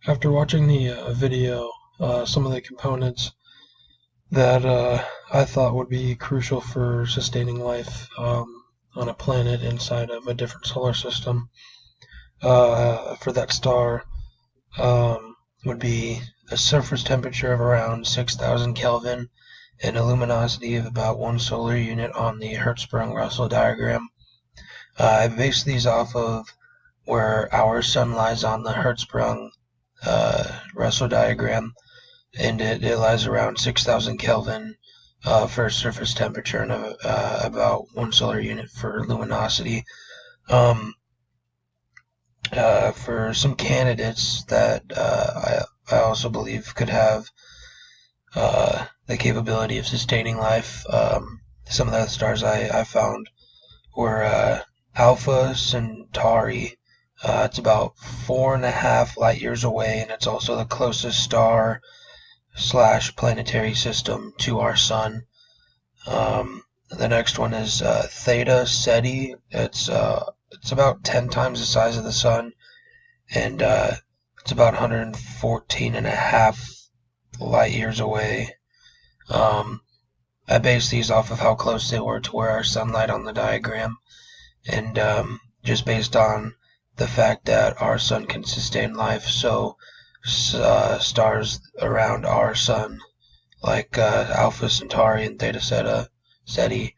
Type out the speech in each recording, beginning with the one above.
After watching the video, some of the components that I thought would be crucial for sustaining life on a planet inside of a different solar system for that star would be a surface temperature of around 6,000 Kelvin and a luminosity of about 1 solar unit on the Hertzsprung-Russell diagram. I based these off of where our sun lies on the Hertzsprung Russell diagram, and it lies around 6,000 Kelvin for surface temperature and about 1 solar unit for luminosity. For some candidates that I also believe could have the capability of sustaining life, some of the stars I found were Alpha Centauri. It's about 4.5 light years away, and it's also the closest star / planetary system to our sun. The next one is Theta Ceti. It's about 10 times the size of the sun, and it's about 114.5 light years away. I based these off of how close they were to where our sun lied on the diagram, and just based on the fact that our sun can sustain life, so stars around our sun, like Alpha Centauri and Theta Ceti,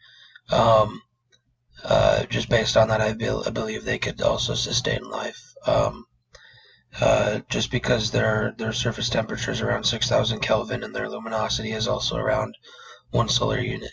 just based on that, I believe they could also sustain life. Just because their surface temperature is around 6,000 Kelvin and their luminosity is also around 1 solar unit.